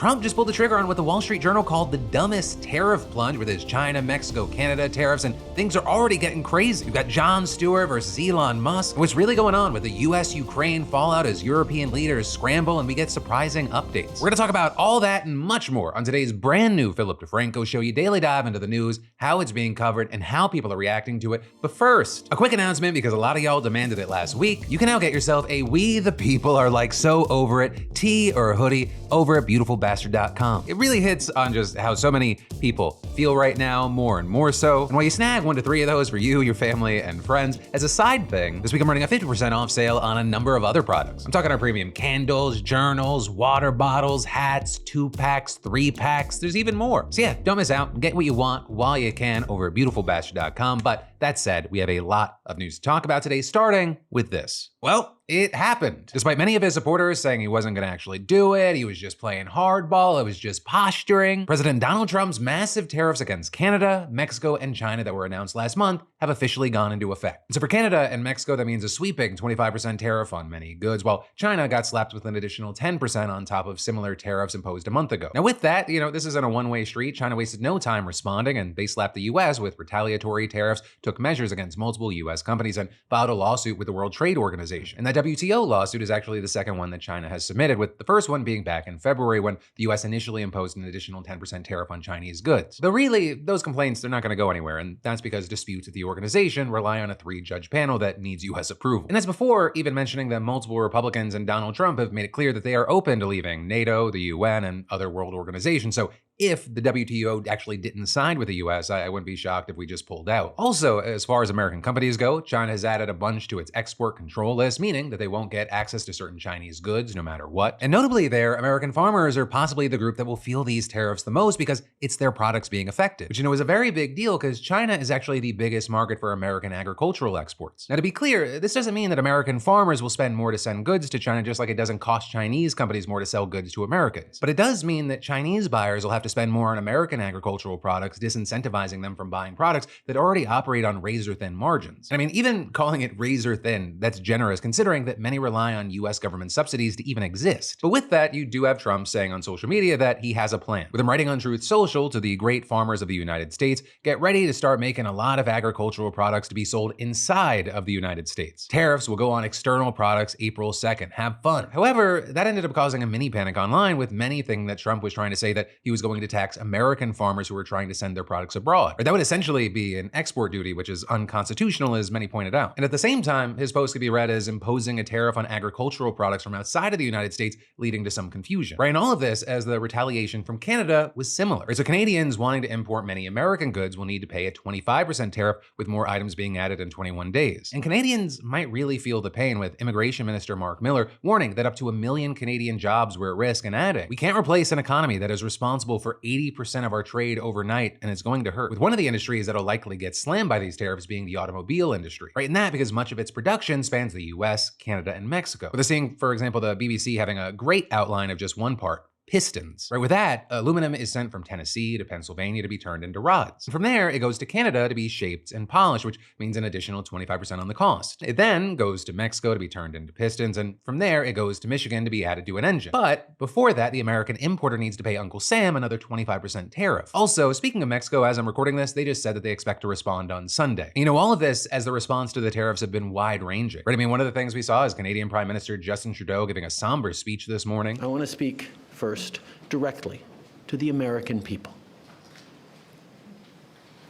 Trump just pulled the trigger on what the Wall Street Journal called the dumbest tariff plunge with his China, Mexico, Canada tariffs, and things are already getting crazy. You've got Jon Stewart versus Elon Musk. What's really going on with the US-Ukraine fallout as European leaders scramble and we get surprising updates? We're gonna talk about all that and much more on today's brand new Philip DeFranco show. You daily dive into the news, how it's being covered, and how people are reacting to it. But first, a quick announcement because a lot of y'all demanded it last week. You can now get yourself a We the People Are Like So Over It tee or hoodie over at beautifulbastard.com. It really hits on just how so many people feel right now, more and more so. And while you snag 1 to 3 of those for you, your family, and friends, as a side thing, this week I'm running a 50% off sale on a number of other products. I'm talking our premium candles, journals, water bottles, hats, 2-packs, 3-packs, there's even more. So yeah, don't miss out. Get what you want while you can over at beautifulbastard.com. But that said, we have a lot of news to talk about today, starting with this. Well, it happened. Despite many of his supporters saying he wasn't gonna actually do it, he was just playing hardball, it was just posturing, President Donald Trump's massive tariffs against Canada, Mexico, and China that were announced last month have officially gone into effect. So for Canada and Mexico, that means a sweeping 25% tariff on many goods, while China got slapped with an additional 10% on top of similar tariffs imposed a month ago. Now with that, this isn't a one-way street. China wasted no time responding, and they slapped the US with retaliatory tariffs, took measures against multiple US companies, and filed a lawsuit with the World Trade Organization. And that WTO lawsuit is actually the second one that China has submitted, with the first one being back in February when the US initially imposed an additional 10% tariff on Chinese goods. Though really, those complaints, they're not gonna go anywhere, and that's because disputes at the organization rely on a 3-judge panel that needs US approval. And that's before even mentioning that multiple Republicans and Donald Trump have made it clear that they are open to leaving NATO, the UN, and other world organizations. So if the WTO actually didn't side with the US, I wouldn't be shocked if we just pulled out. Also, as far as American companies go, China has added a bunch to its export control list, meaning that they won't get access to certain Chinese goods no matter what. And notably there, American farmers are possibly the group that will feel these tariffs the most because it's their products being affected, which is a very big deal because China is actually the biggest market for American agricultural exports. Now to be clear, this doesn't mean that American farmers will spend more to send goods to China, just like it doesn't cost Chinese companies more to sell goods to Americans. But it does mean that Chinese buyers will have to spend more on American agricultural products, disincentivizing them from buying products that already operate on razor-thin margins. I mean, even calling it razor-thin, that's generous considering that many rely on US government subsidies to even exist. But with that, you do have Trump saying on social media that he has a plan. With him writing on Truth Social to the great farmers of the United States, get ready to start making a lot of agricultural products to be sold inside of the United States. Tariffs will go on external products April 2nd. Have fun. However, that ended up causing a mini panic online, with many thinking that Trump was trying to say that he was going to tax American farmers who were trying to send their products abroad. Or that would essentially be an export duty, which is unconstitutional, as many pointed out. And at the same time, his post could be read as imposing a tariff on agricultural products from outside of the United States, leading to some confusion. Right, and all of this as the retaliation from Canada was similar. Right, so Canadians wanting to import many American goods will need to pay a 25% tariff, with more items being added in 21 days. And Canadians might really feel the pain, with Immigration Minister Mark Miller warning that up to 1 million Canadian jobs were at risk, and adding, "We can't replace an economy that is responsible for 80% of our trade overnight, and it's going to hurt." With one of the industries that'll likely get slammed by these tariffs being the automobile industry. Right, and that because much of its production spans the US, Canada, and Mexico. With us seeing, for example, the BBC having a great outline of just one part: pistons. Right, with that, aluminum is sent from Tennessee to Pennsylvania to be turned into rods. From there, it goes to Canada to be shaped and polished, which means an additional 25% on the cost. It then goes to Mexico to be turned into pistons, and from there, it goes to Michigan to be added to an engine. But before that, the American importer needs to pay Uncle Sam another 25% tariff. Also, speaking of Mexico, as I'm recording this, they just said that they expect to respond on Sunday. And all of this as the response to the tariffs have been wide-ranging. Right, I mean, one of the things we saw is Canadian Prime Minister Justin Trudeau giving a somber speech this morning. I want to speak first directly to the American people.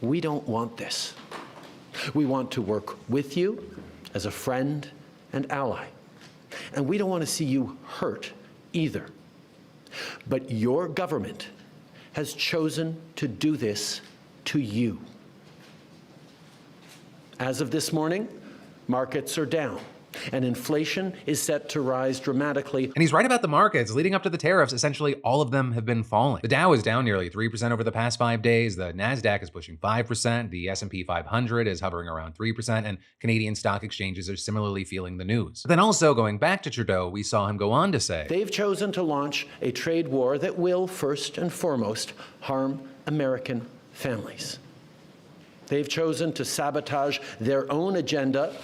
We don't want this. We want to work with you as a friend and ally. And we don't want to see you hurt either. But your government has chosen to do this to you. As of this morning, markets are down, and inflation is set to rise dramatically. And he's right about the markets. Leading up to the tariffs, essentially all of them have been falling. The Dow is down nearly 3% over the past 5 days. The NASDAQ is pushing 5%. The S&P 500 is hovering around 3%. And Canadian stock exchanges are similarly feeling the news. But then also, going back to Trudeau, we saw him go on to say, they've chosen to launch a trade war that will, first and foremost, harm American families. They've chosen to sabotage their own agenda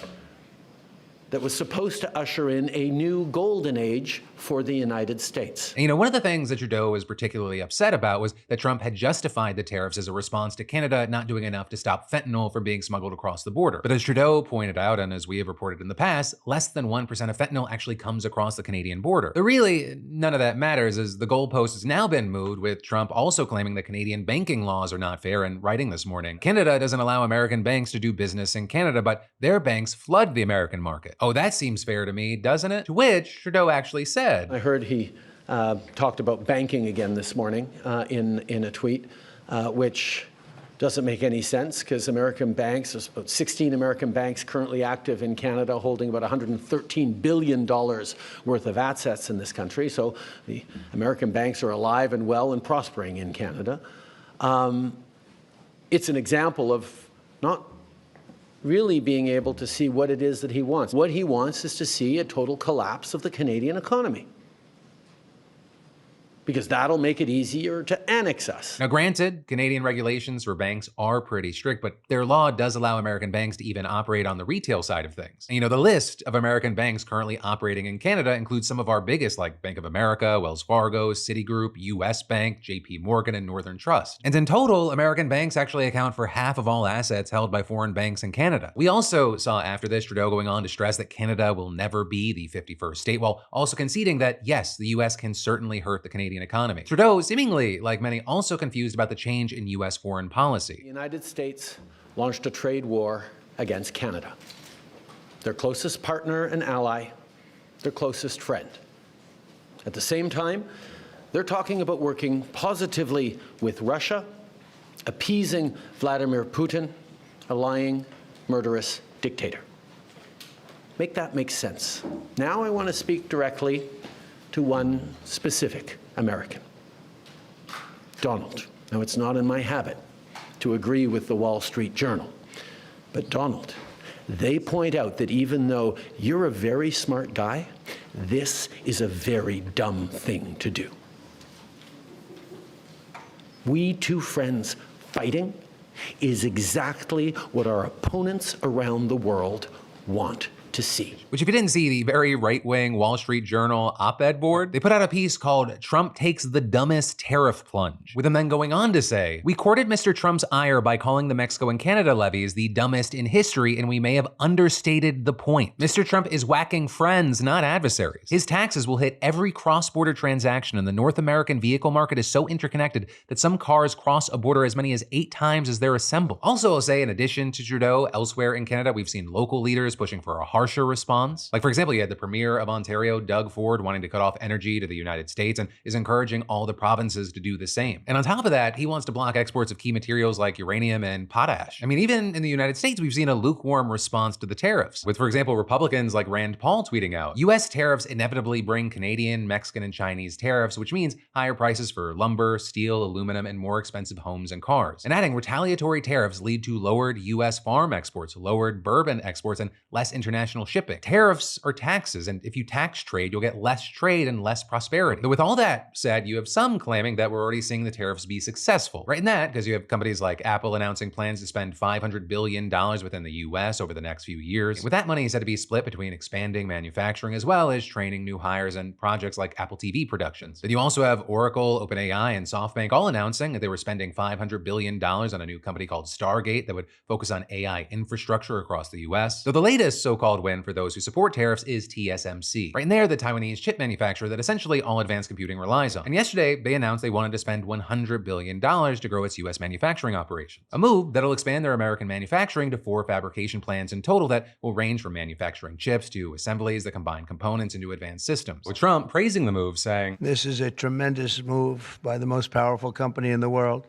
that was supposed to usher in a new golden age for the United States. And, one of the things that Trudeau was particularly upset about was that Trump had justified the tariffs as a response to Canada not doing enough to stop fentanyl from being smuggled across the border. But as Trudeau pointed out, and as we have reported in the past, less than 1% of fentanyl actually comes across the Canadian border. But really, none of that matters, as the goalpost has now been moved, with Trump also claiming that Canadian banking laws are not fair and writing this morning. Canada doesn't allow American banks to do business in Canada, but their banks flood the American market. Oh, that seems fair to me, doesn't it? To which Trudeau actually said, I heard he talked about banking again this morning in a tweet, which doesn't make any sense because American banks, there's about 16 American banks currently active in Canada holding about $113 billion worth of assets in this country. So the American banks are alive and well and prospering in Canada. It's an example of not really being able to see what it is that he wants. What he wants is to see a total collapse of the Canadian economy, because that'll make it easier to annex us. Now, granted, Canadian regulations for banks are pretty strict, but their law does allow American banks to even operate on the retail side of things. And, the list of American banks currently operating in Canada includes some of our biggest, like Bank of America, Wells Fargo, Citigroup, US Bank, JP Morgan, and Northern Trust. And in total, American banks actually account for half of all assets held by foreign banks in Canada. We also saw after this Trudeau going on to stress that Canada will never be the 51st state, while also conceding that, yes, the US can certainly hurt the Canadian economy. Trudeau, seemingly, like many, also confused about the change in US foreign policy. The United States launched a trade war against Canada, their closest partner and ally, their closest friend. At the same time, they're talking about working positively with Russia, appeasing Vladimir Putin, a lying, murderous dictator. Make that make sense. Now I want to speak directly to one specific American, Donald. Now, it's not in my habit to agree with the Wall Street Journal, but Donald, they point out that even though you're a very smart guy, this is a very dumb thing to do. We two friends fighting is exactly what our opponents around the world want to see. Which, if you didn't see the very right-wing Wall Street Journal op-ed board, they put out a piece called "Trump Takes the Dumbest Tariff Plunge," with them then going on to say, "We courted Mr. Trump's ire by calling the Mexico and Canada levies the dumbest in history, and we may have understated the point. Mr. Trump is whacking friends, not adversaries. His taxes will hit every cross-border transaction, and the North American vehicle market is so interconnected that some cars cross a border as many as 8 times as they're assembled." Also, I'll say, in addition to Trudeau, elsewhere in Canada, we've seen local leaders pushing for a harsher response. Like, for example, you had the Premier of Ontario, Doug Ford, wanting to cut off energy to the United States and is encouraging all the provinces to do the same. And on top of that, he wants to block exports of key materials like uranium and potash. I mean, even in the United States, we've seen a lukewarm response to the tariffs, with, for example, Republicans like Rand Paul tweeting out, "US tariffs inevitably bring Canadian, Mexican, and Chinese tariffs, which means higher prices for lumber, steel, aluminum, and more expensive homes and cars." And adding, "Retaliatory tariffs lead to lowered US farm exports, lowered bourbon exports, and less international shipping. Tariffs are taxes, and if you tax trade, you'll get less trade and less prosperity." But with all that said, you have some claiming that we're already seeing the tariffs be successful. Right in that, because you have companies like Apple announcing plans to spend $500 billion within the US over the next few years. With that money said to be split between expanding manufacturing as well as training new hires and projects like Apple TV productions. But you also have Oracle, OpenAI, and SoftBank all announcing that they were spending $500 billion on a new company called Stargate that would focus on AI infrastructure across the US. So the latest so-called win for those who support tariffs is TSMC. Right in there, the Taiwanese chip manufacturer that essentially all advanced computing relies on. And yesterday, they announced they wanted to spend $100 billion to grow its US manufacturing operations. A move that'll expand their American manufacturing to 4 fabrication plants in total that will range from manufacturing chips to assemblies that combine components into advanced systems. With Trump praising the move, saying, "This is a tremendous move by the most powerful company in the world.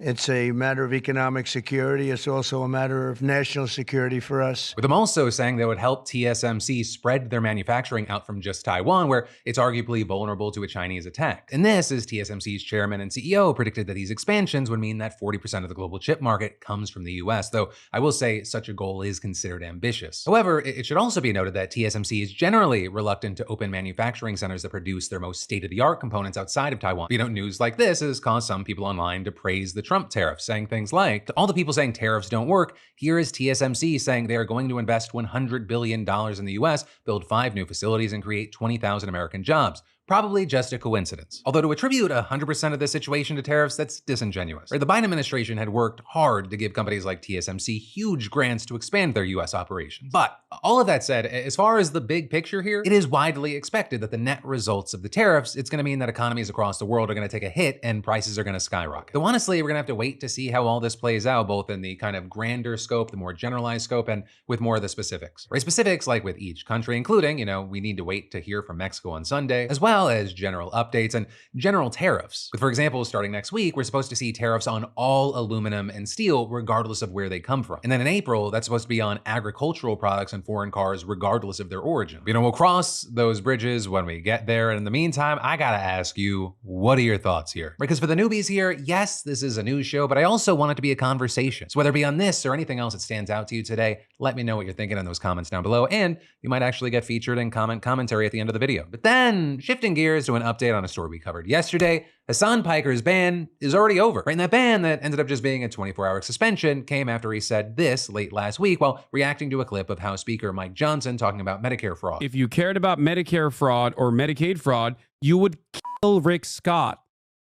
It's a matter of economic security. It's also a matter of national security for us." With them also saying that would help TSMC spread their manufacturing out from just Taiwan, where it's arguably vulnerable to a Chinese attack. And this, as TSMC's chairman and CEO predicted that these expansions would mean that 40% of the global chip market comes from the US, though I will say such a goal is considered ambitious. However, it should also be noted that TSMC is generally reluctant to open manufacturing centers that produce their most state-of-the-art components outside of Taiwan. News like this has caused some people online to praise the Trump tariffs, saying things like, to all the people saying tariffs don't work, here is TSMC saying they are going to invest $100 billion in the US, build 5 new facilities, and create 20,000 American jobs. Probably just a coincidence. Although to attribute 100% of this situation to tariffs, that's disingenuous. The Biden administration had worked hard to give companies like TSMC huge grants to expand their US operations. But all of that said, as far as the big picture here, it is widely expected that the net results of the tariffs, it's gonna mean that economies across the world are gonna take a hit and prices are gonna skyrocket. Though honestly, we're gonna have to wait to see how all this plays out, both in the kind of grander scope, the more generalized scope, and with more of the specifics. Specifics like with each country, including, we need to wait to hear from Mexico on Sunday, as well as general updates and general tariffs. With, for example, starting next week, we're supposed to see tariffs on all aluminum and steel, regardless of where they come from. And then in April, that's supposed to be on agricultural products and foreign cars, regardless of their origin. We'll cross those bridges when we get there. And in the meantime, I gotta ask you, what are your thoughts here? Because for the newbies here, yes, this is a news show, but I also want it to be a conversation. So whether it be on this or anything else that stands out to you today, let me know what you're thinking in those comments down below, and you might actually get featured in commentary at the end of the video. But then, shifting gears to an update on a story we covered yesterday, Hasan Piker's ban is already over. And that ban that ended up just being a 24-hour suspension came after he said this late last week while reacting to a clip of House Speaker Mike Johnson talking about Medicare fraud. If you cared about Medicare fraud or Medicaid fraud, you would kill Rick Scott.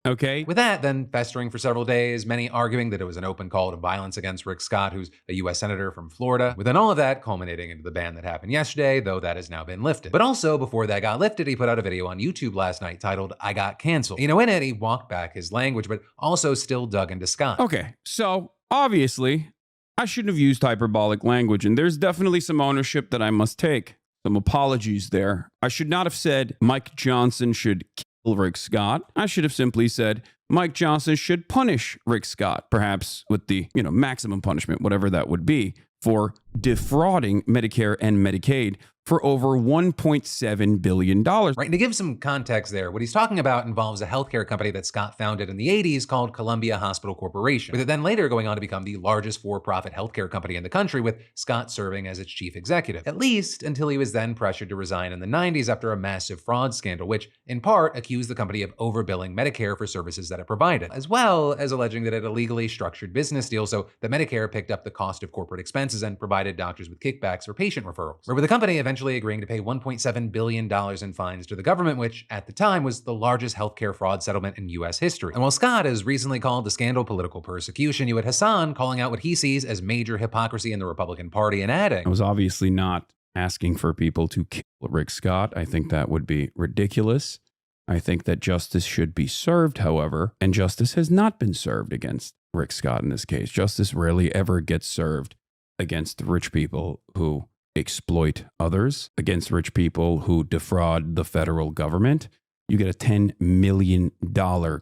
Okay. With that then festering for several days, many arguing that it was an open call to violence against Rick Scott, who's a US Senator from Florida, with then all of that culminating into the ban that happened yesterday, though that has now been lifted. But also, before that got lifted, he put out a video on YouTube last night titled, I Got Cancelled. In it, he walked back his language, but also still dug into Scott. Okay, so obviously, I shouldn't have used hyperbolic language, and there's definitely some ownership that I must take. Some apologies there. I should not have said Mike Johnson should kill Rick Scott. I should have simply said Mike Johnson should punish Rick Scott, perhaps with the, maximum punishment, whatever that would be, for defrauding Medicare and Medicaid for over $1.7 billion. Right, and to give some context there, what he's talking about involves a healthcare company that Scott founded in the 80s called Columbia Hospital Corporation, with it then later going on to become the largest for-profit healthcare company in the country, with Scott serving as its chief executive, at least until he was then pressured to resign in the 90s after a massive fraud scandal, which in part accused the company of overbilling Medicare for services that it provided, as well as alleging that it illegally structured business deals so that Medicare picked up the cost of corporate expenses and provided doctors with kickbacks for patient referrals. With the company eventually agreeing to pay $1.7 billion in fines to the government, which at the time was the largest healthcare fraud settlement in US history. And while Scott has recently called the scandal political persecution, you had Hasan calling out what he sees as major hypocrisy in the Republican Party and adding, I was obviously not asking for people to kill Rick Scott. I think that would be ridiculous. I think that justice should be served, however, and justice has not been served against Rick Scott in this case. Justice rarely ever gets served against rich people who exploit others, against rich people who defraud the federal government. You get a $10 million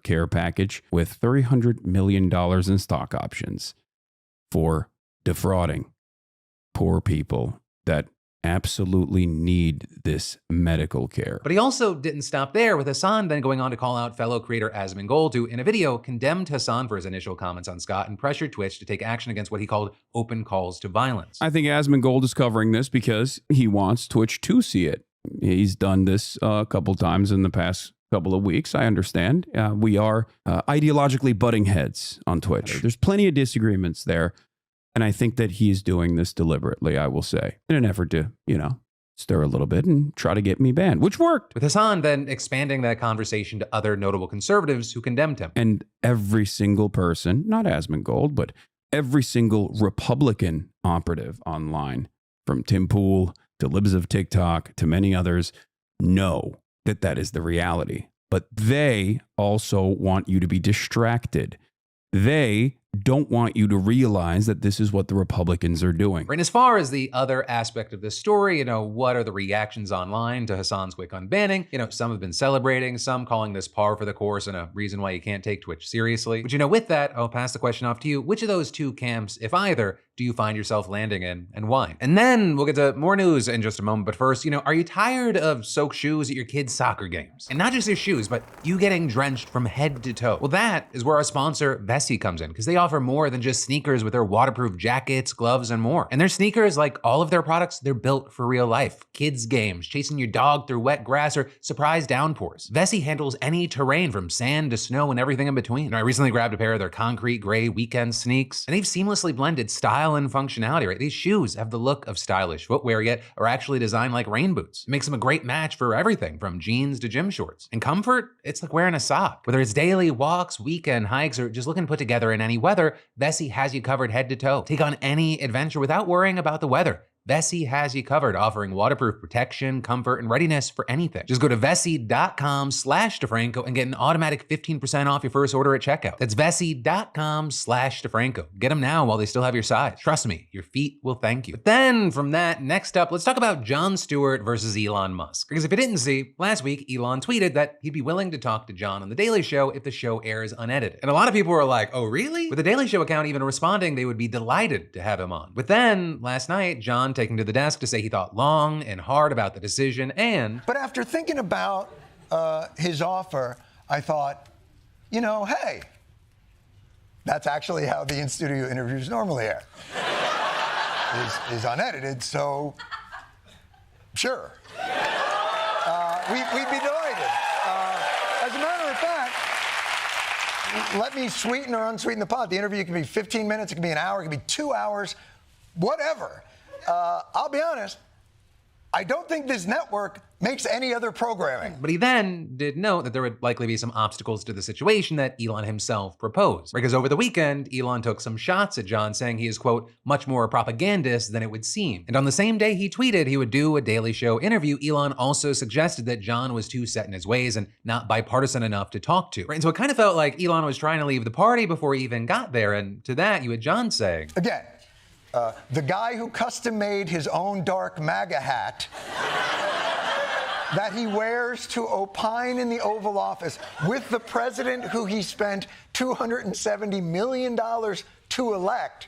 care package with $300 million in stock options for defrauding poor people that absolutely need this medical care. But he also didn't stop there, with Hasan then going on to call out fellow creator Asmongold, who in a video condemned Hasan for his initial comments on Scott and pressured Twitch to take action against what he called open calls to violence. I think Asmongold is covering this because he wants Twitch to see it. He's done this a couple times in the past couple of weeks. I understand. We are ideologically butting heads on Twitch. There's plenty of disagreements there. And I think that he's doing this deliberately, I will say, in an effort to, stir a little bit and try to get me banned, which worked. With Hasan then expanding that conversation to other notable conservatives who condemned him. And every single person, not Asmongold, but every single Republican operative online, from Tim Pool to Libs of TikTok to many others, know that that is the reality. But they also want you to be distracted. They don't want you to realize that this is what the Republicans are doing. Right, and as far as the other aspect of this story, what are the reactions online to Hasan's quick unbanning? Some have been celebrating, some calling this par for the course and a reason why you can't take Twitch seriously. But with that, I'll pass the question off to you. Which of those two camps, if either, do you find yourself landing in, and why? And then we'll get to more news in just a moment, but first, are you tired of soaked shoes at your kids' soccer games? And not just their shoes, but you getting drenched from head to toe. Well, that is where our sponsor, Vessi, comes in, because they offer more than just sneakers with their waterproof jackets, gloves, and more. And their sneakers, like all of their products, they're built for real life. Kids games, chasing your dog through wet grass, or surprise downpours. Vessi handles any terrain from sand to snow and everything in between. I recently grabbed a pair of their concrete gray weekend sneaks, and they've seamlessly blended style and functionality, right? These shoes have the look of stylish footwear, yet are actually designed like rain boots. It makes them a great match for everything from jeans to gym shorts. And comfort, it's like wearing a sock. Whether it's daily walks, weekend hikes, or just looking put together in any weather, Vessi has you covered head to toe. Take on any adventure without worrying about the weather. Vessi has you covered, offering waterproof protection, comfort, and readiness for anything. Just go to Vessi.com/DeFranco and get an automatic 15% off your first order at checkout. That's Vessi.com/DeFranco. Get them now while they still have your size. Trust me, your feet will thank you. But then from that, next up, let's talk about Jon Stewart versus Elon Musk. Because if you didn't see, last week, Elon tweeted that he'd be willing to talk to Jon on The Daily Show if the show airs unedited. And a lot of people were like, oh really? With the Daily Show account even responding, they would be delighted to have him on. But then, last night, Jon taking to the desk to say he thought long and hard about the decision and... But after thinking about his offer, I thought, you know, hey, that's actually how the in-studio interviews normally air. is unedited, so sure. We'd be delighted. As a matter of fact, let me sweeten or unsweeten the pot. The interview can be 15 minutes, it can be an hour, it can be 2 hours, whatever. I'll be honest, I don't think this network makes any other programming. But he then did note that there would likely be some obstacles to the situation that Elon himself proposed. Because over the weekend, Elon took some shots at Jon, saying he is, quote, much more propagandist than it would seem. And on the same day he tweeted he would do a Daily Show interview, Elon also suggested that Jon was too set in his ways and not bipartisan enough to talk to. Right? And so it kind of felt like Elon was trying to leave the party before he even got there. And to that, you had Jon saying... Again, the guy who custom-made his own dark MAGA hat that he wears to opine in the Oval Office with the president who he spent $270 million to elect,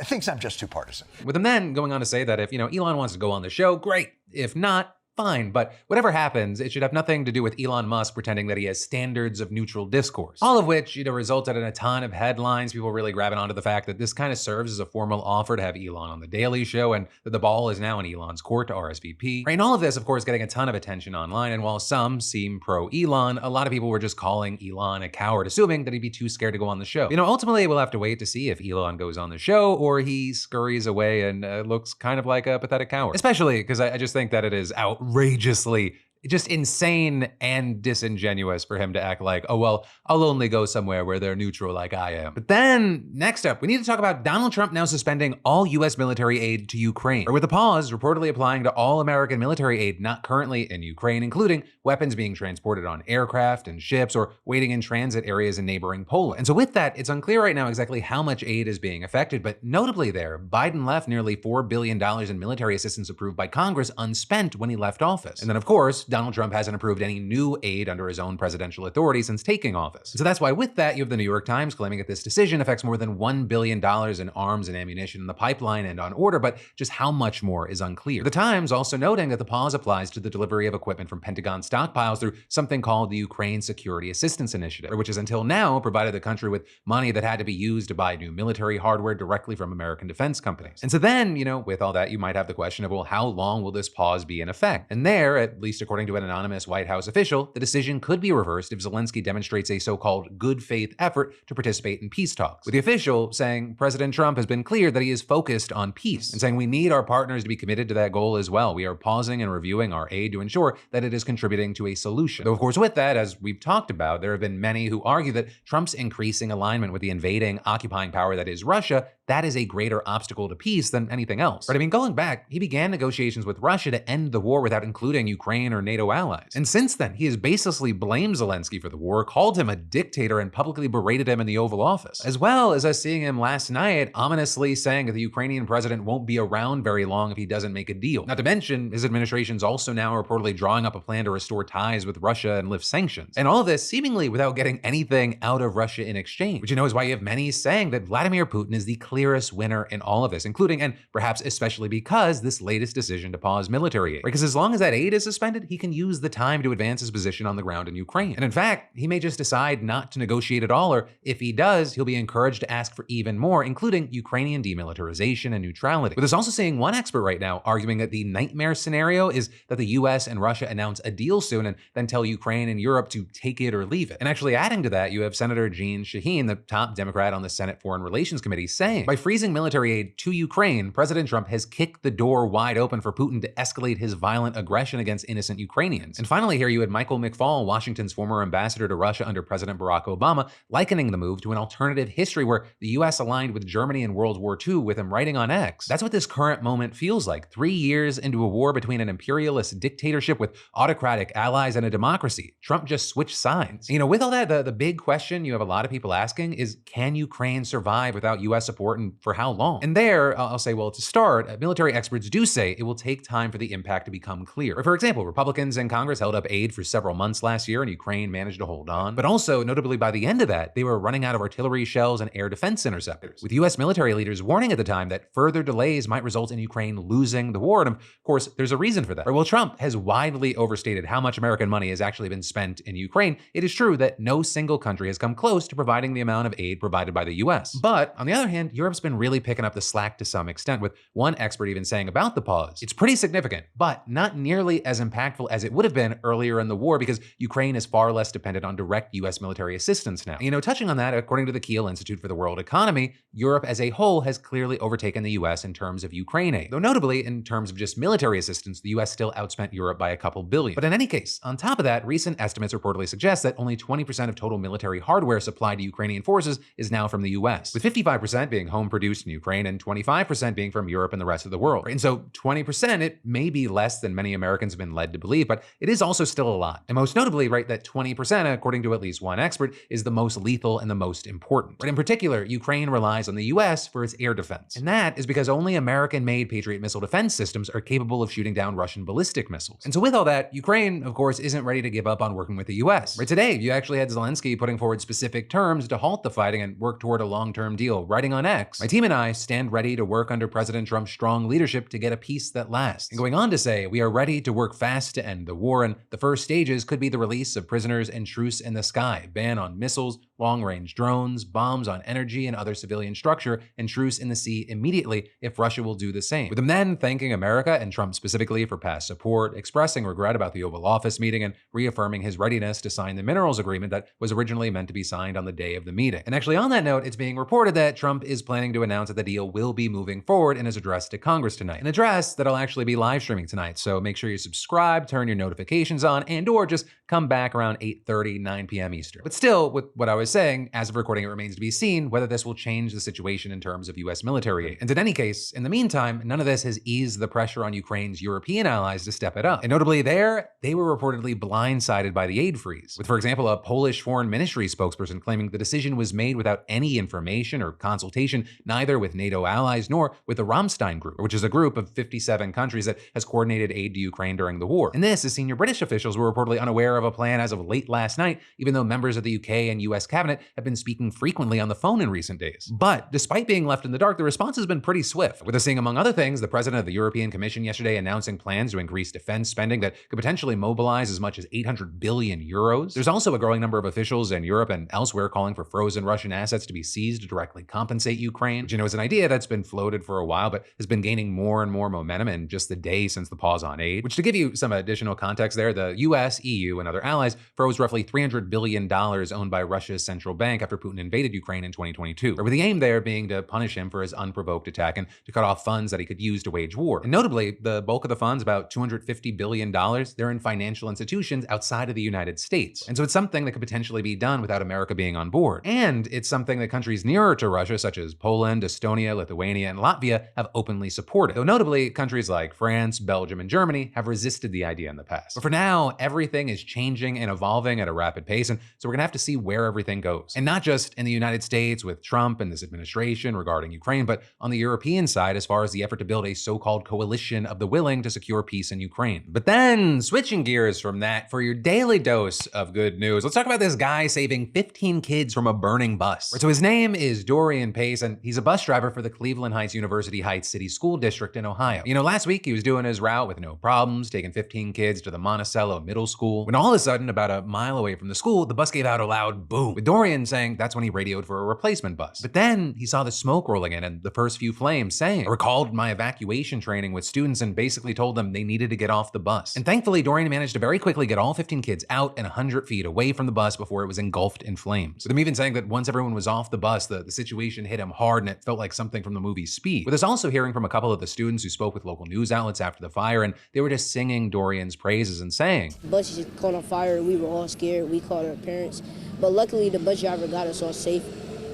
thinks I'm just too partisan. With him then going on to say that if, Elon wants to go on the show, great. If not, fine, but whatever happens, it should have nothing to do with Elon Musk pretending that he has standards of neutral discourse. All of which, resulted in a ton of headlines, people really grabbing onto the fact that this kind of serves as a formal offer to have Elon on The Daily Show and that the ball is now in Elon's court to RSVP. Right, and all of this, of course, getting a ton of attention online, and while some seem pro-Elon, a lot of people were just calling Elon a coward, assuming that he'd be too scared to go on the show. Ultimately, we'll have to wait to see if Elon goes on the show or he scurries away and looks kind of like a pathetic coward. Especially because I just think that it is outrageously just insane and disingenuous for him to act like, oh, well, I'll only go somewhere where they're neutral like I am. But then, next up, we need to talk about Donald Trump now suspending all U.S. military aid to Ukraine, or with a pause reportedly applying to all American military aid not currently in Ukraine, including weapons being transported on aircraft and ships or waiting in transit areas in neighboring Poland. And so with that, it's unclear right now exactly how much aid is being affected, but notably there, Biden left nearly $4 billion in military assistance approved by Congress unspent when he left office. And then, of course, Donald Trump hasn't approved any new aid under his own presidential authority since taking office. So that's why with that, you have the New York Times claiming that this decision affects more than $1 billion in arms and ammunition in the pipeline and on order, but just how much more is unclear. The Times also noting that the pause applies to the delivery of equipment from Pentagon stockpiles through something called the Ukraine Security Assistance Initiative, which has until now provided the country with money that had to be used to buy new military hardware directly from American defense companies. And so then, with all that, you might have the question of, well, how long will this pause be in effect? And there, at least according to an anonymous White House official, the decision could be reversed if Zelensky demonstrates a so-called good faith effort to participate in peace talks, with the official saying President Trump has been clear that he is focused on peace and saying we need our partners to be committed to that goal as well. We are pausing and reviewing our aid to ensure that it is contributing to a solution. Though, of course, with that, as we've talked about, there have been many who argue that Trump's increasing alignment with the invading, occupying power that is Russia, that is a greater obstacle to peace than anything else. But going back, he began negotiations with Russia to end the war without including Ukraine or NATO allies. And since then, he has basically blamed Zelensky for the war, called him a dictator, and publicly berated him in the Oval Office. As well as us seeing him last night ominously saying that the Ukrainian president won't be around very long if he doesn't make a deal. Not to mention, his administration's also now reportedly drawing up a plan to restore ties with Russia and lift sanctions. And all of this seemingly without getting anything out of Russia in exchange, which is why you have many saying that Vladimir Putin is the clearest winner in all of this, including, and perhaps especially because, this latest decision to pause military aid. Because as long as that aid is suspended, he can use the time to advance his position on the ground in Ukraine. And in fact, he may just decide not to negotiate at all, or if he does, he'll be encouraged to ask for even more, including Ukrainian demilitarization and neutrality. But there's also seeing one expert right now arguing that the nightmare scenario is that the US and Russia announce a deal soon and then tell Ukraine and Europe to take it or leave it. And actually adding to that, you have Senator Jeanne Shaheen, the top Democrat on the Senate Foreign Relations Committee, saying, by freezing military aid to Ukraine, President Trump has kicked the door wide open for Putin to escalate his violent aggression against innocent Ukrainians. And finally here you had Michael McFaul, Washington's former ambassador to Russia under President Barack Obama, likening the move to an alternative history where the US aligned with Germany in World War II, with him writing on X. That's what this current moment feels like, 3 years into a war between an imperialist dictatorship with autocratic allies and a democracy. Trump just switched sides. You know, with all that, the big question you have a lot of people asking is, can Ukraine survive without US support, and for how long? And there, I'll say, well, to start, military experts do say it will take time for the impact to become clear. For example, Republicans in Congress held up aid for several months last year, and Ukraine managed to hold on. But also, notably by the end of that, they were running out of artillery shells and air defense interceptors, with US military leaders warning at the time that further delays might result in Ukraine losing the war. And of course, there's a reason for that. Well, Trump has widely overstated how much American money has actually been spent in Ukraine. It is true that no single country has come close to providing the amount of aid provided by the US. But on the other hand, Europe's been really picking up the slack to some extent, with one expert even saying about the pause, it's pretty significant, but not nearly as impactful as it would have been earlier in the war, because Ukraine is far less dependent on direct US military assistance now. You know, touching on that, according to the Kiel Institute for the World Economy, Europe as a whole has clearly overtaken the US in terms of Ukraine aid. Though notably, in terms of just military assistance, the US still outspent Europe by a couple billion. But in any case, on top of that, recent estimates reportedly suggest that only 20% of total military hardware supplied to Ukrainian forces is now from the US, with 55% being home-produced in Ukraine and 25% being from Europe and the rest of the world. And so 20%, it may be less than many Americans have been led to believe, but it is also still a lot. And most notably, right, that 20%, according to at least one expert, is the most lethal and the most important. But in particular, Ukraine relies on the US for its air defense. And that is because only American-made Patriot missile defense systems are capable of shooting down Russian ballistic missiles. And so with all that, Ukraine, of course, isn't ready to give up on working with the US. Right, today, you actually had Zelensky putting forward specific terms to halt the fighting and work toward a long-term deal, writing on X, my team and I stand ready to work under President Trump's strong leadership to get a peace that lasts. And going on to say, we are ready to work fast to end the war, and the first stages could be the release of prisoners and truce in the sky, ban on missiles, long-range drones, bombs on energy and other civilian structure, and truce in the sea immediately if Russia will do the same. With them then thanking America and Trump specifically for past support, expressing regret about the Oval Office meeting, and reaffirming his readiness to sign the minerals agreement that was originally meant to be signed on the day of the meeting. And actually on that note, it's being reported that Trump is planning to announce that the deal will be moving forward in his address to Congress tonight. An address that'll actually be live streaming tonight, so make sure you subscribe, turn your notifications on, and or just come back around 8:30, 9 p.m. Eastern. But still, with what I was saying, as of recording, it remains to be seen whether this will change the situation in terms of US military aid. And in any case, in the meantime, none of this has eased the pressure on Ukraine's European allies to step it up. And notably there, they were reportedly blindsided by the aid freeze, with, for example, a Polish foreign ministry spokesperson claiming the decision was made without any information or consultation, neither with NATO allies nor with the Rammstein Group, which is a group of 57 countries that has coordinated aid to Ukraine during the war. And this, as senior British officials were reportedly unaware of a plan as of late last night, even though members of the UK and US cabinet have been speaking frequently on the phone in recent days. But despite being left in the dark, the response has been pretty swift, with us seeing, among other things, the president of the European Commission yesterday announcing plans to increase defense spending that could potentially mobilize as much as 800 billion euros. There's also a growing number of officials in Europe and elsewhere calling for frozen Russian assets to be seized to directly compensate Ukraine, which, you know, is an idea that's been floated for a while, but has been gaining more and more momentum in just the days since the pause on aid. Which, to give you some additional context there, the US, EU, and other allies froze roughly $300 billion owned by Russia's central bank after Putin invaded Ukraine in 2022, with the aim there being to punish him for his unprovoked attack and to cut off funds that he could use to wage war. And notably, the bulk of the funds, about $250 billion, they're in financial institutions outside of the United States. And so it's something that could potentially be done without America being on board. And it's something that countries nearer to Russia, such as Poland, Estonia, Lithuania, and Latvia, have openly supported. Though notably, countries like France, Belgium, and Germany have resisted the idea in the past. But for now, everything is changing and evolving at a rapid pace, and so we're gonna have to see where everything saying goes. And not just in the United States with Trump and this administration regarding Ukraine, but on the European side as far as the effort to build a so-called coalition of the willing to secure peace in Ukraine. But then, switching gears from that, for your daily dose of good news, let's talk about this guy saving 15 kids from a burning bus. So his name is Dorian Pace, and he's a bus driver for the Cleveland Heights University Heights City School District in Ohio. You know, last week he was doing his route with no problems, taking 15 kids to the Monticello Middle School, when all of a sudden, about a mile away from the school, the bus gave out a loud boom, with Dorian saying that's when he radioed for a replacement bus. But then he saw the smoke rolling in and the first few flames, saying, "I recalled my evacuation training with students and basically told them they needed to get off the bus." And thankfully, Dorian managed to very quickly get all 15 kids out and 100 feet away from the bus before it was engulfed in flames. So them even saying that once everyone was off the bus, the situation hit him hard and it felt like something from the movie Speed. With us also hearing from a couple of the students who spoke with local news outlets after the fire, and they were just singing Dorian's praises and saying, "The bus just caught on fire. We were all scared. We called our parents. But luckily, the bus driver got us all safe.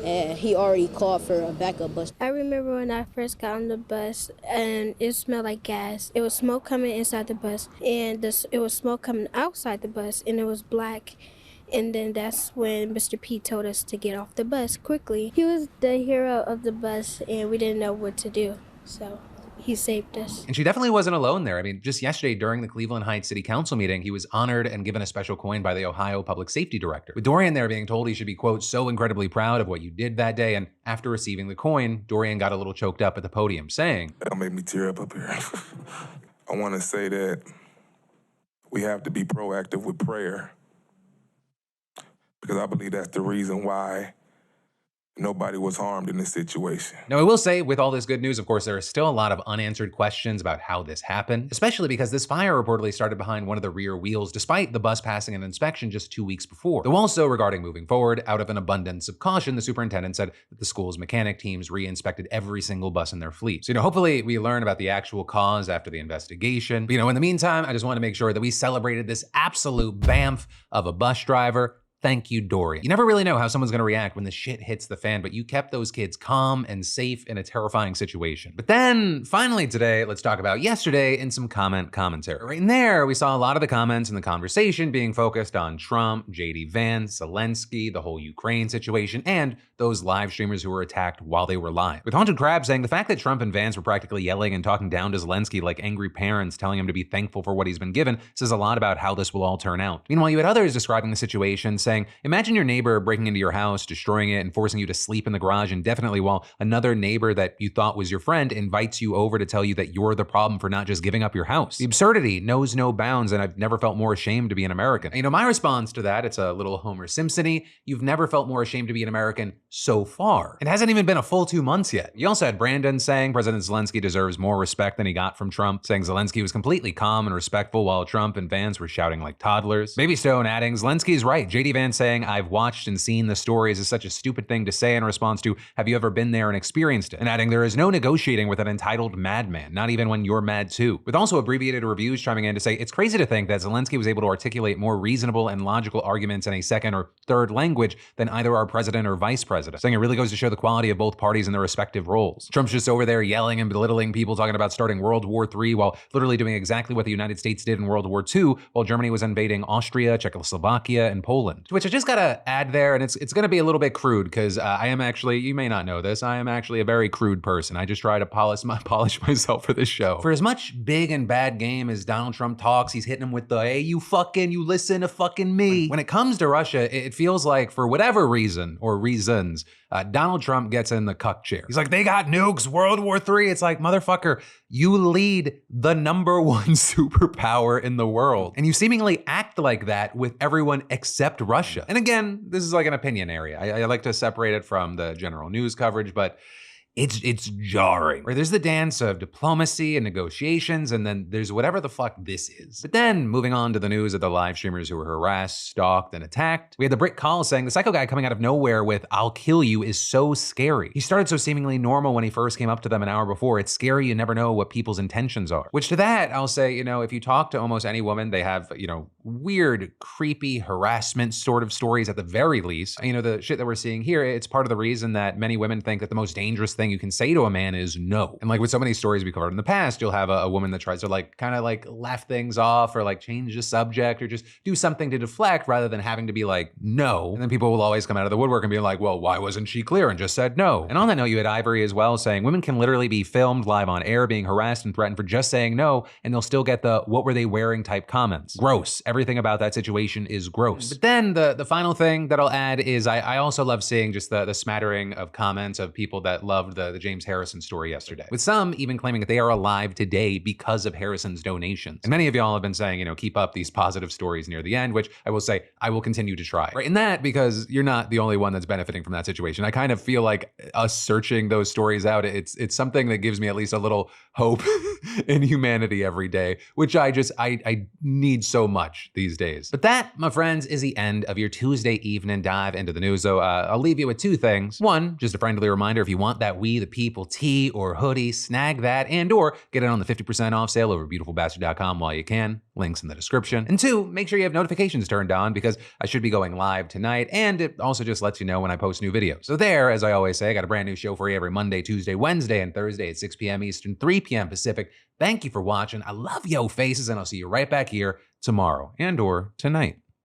And he already called for a backup bus." I remember when I first got on the bus and it smelled like gas. It was smoke coming inside the bus and it was smoke coming outside the bus and it was black. And then that's when Mr. P told us to get off the bus quickly. He was the hero of the bus and we didn't know what to do. So he saved us. And she definitely wasn't alone there. I mean, just yesterday during the Cleveland Heights City Council meeting, he was honored and given a special coin by the Ohio Public Safety Director. With Dorian there being told he should be, quote, "so incredibly proud of what you did that day." And after receiving the coin, Dorian got a little choked up at the podium saying, "That'll make me tear up here." I want to say that we have to be proactive with prayer, because I believe that's the reason why nobody was harmed in this situation. Now, I will say, with all this good news, of course, there are still a lot of unanswered questions about how this happened, especially because this fire reportedly started behind one of the rear wheels, despite the bus passing an inspection just 2 weeks before. Though also, regarding moving forward, out of an abundance of caution, the superintendent said that the school's mechanic teams re-inspected every single bus in their fleet. So, hopefully we learn about the actual cause after the investigation. But, in the meantime, I just want to make sure that we celebrated this absolute bamf of a bus driver. Thank you, Dorian. You never really know how someone's gonna react when the shit hits the fan, but you kept those kids calm and safe in a terrifying situation. But then, finally today, let's talk about yesterday in some commentary. Right in there, we saw a lot of the comments and the conversation being focused on Trump, JD Vance, Zelensky, the whole Ukraine situation, and those live streamers who were attacked while they were live. With Haunted Crab saying the fact that Trump and Vance were practically yelling and talking down to Zelensky like angry parents telling him to be thankful for what he's been given says a lot about how this will all turn out. Meanwhile, you had others describing the situation saying, imagine your neighbor breaking into your house, destroying it, and forcing you to sleep in the garage indefinitely while another neighbor that you thought was your friend invites you over to tell you that you're the problem for not just giving up your house. The absurdity knows no bounds, and I've never felt more ashamed to be an American. My response to that, it's a little Homer Simpson-y. You've never felt more ashamed to be an American so far. It hasn't even been a full 2 months yet. You also had Brandon saying President Zelensky deserves more respect than he got from Trump, saying Zelensky was completely calm and respectful while Trump and Vance were shouting like toddlers. Baby Stone adding, Zelensky's right. JD Vance saying, I've watched and seen the stories is such a stupid thing to say in response to, have you ever been there and experienced it? And adding, there is no negotiating with an entitled madman, not even when you're mad too. With also abbreviated reviews chiming in to say, it's crazy to think that Zelensky was able to articulate more reasonable and logical arguments in a second or third language than either our president or vice president, saying it really goes to show the quality of both parties in their respective roles. Trump's just over there yelling and belittling people, talking about starting World War III while literally doing exactly what the United States did in World War II while Germany was invading Austria, Czechoslovakia, and Poland. To which I just gotta add there, and it's gonna be a little bit crude because I am actually, you may not know this, I am actually a very crude person. I just try to polish myself for this show. For as much big and bad game as Donald Trump talks, he's hitting him with the, hey, you listen to fucking me. When it comes to Russia, it feels like for whatever reason or reasons, Donald Trump gets in the cuck chair. He's like, they got nukes, World War III. It's like, motherfucker, you lead the #1 superpower in the world. And you seemingly act like that with everyone except Russia. And again, this is like an opinion area. I like to separate it from the general news coverage, but it's jarring. Where there's the dance of diplomacy and negotiations, and then there's whatever the fuck this is. But then, moving on to the news of the live streamers who were harassed, stalked, and attacked, we had the Brit Call saying the psycho guy coming out of nowhere with, I'll kill you is so scary. He started so seemingly normal when he first came up to them an hour before. It's scary, you never know what people's intentions are. Which to that, I'll say, if you talk to almost any woman, they have, weird, creepy harassment sort of stories at the very least. The shit that we're seeing here, it's part of the reason that many women think that the most dangerous thing thing you can say to a man is no. And like with so many stories we covered in the past, you'll have a woman that tries to like kind of like laugh things off or like change the subject or just do something to deflect rather than having to be like no. And then people will always come out of the woodwork and be like, well, why wasn't she clear and just said no? And on that note, you had Ivory as well saying women can literally be filmed live on air being harassed and threatened for just saying no, and they'll still get the what were they wearing type comments. Gross. Everything about that situation is gross. But then the final thing that I'll add is I also love seeing just the smattering of comments of people that loved the James Harrison story yesterday, with some even claiming that they are alive today because of Harrison's donations. And many of y'all have been saying, you know, keep up these positive stories near the end, which I will say I will continue to try. Right? And that because you're not the only one that's benefiting from that situation. I kind of feel like us searching those stories out, it's something that gives me at least a little hope in humanity every day, which I need so much these days. But that, my friends, is the end of your Tuesday evening dive into the news. So I'll leave you with two things. One, just a friendly reminder, if you want that We the People tee or hoodie, snag that and or get it on the 50% off sale over beautifulbastard.com while you can. Links in the description. And two, make sure you have notifications turned on because I should be going live tonight, and it also just lets you know when I post new videos. So there, as I always say, I got a brand new show for you every Monday, Tuesday, Wednesday, and Thursday at 6 p.m. Eastern, 3 p.m. Pacific. Thank you for watching. I love yo faces, and I'll see you right back here tomorrow and or tonight.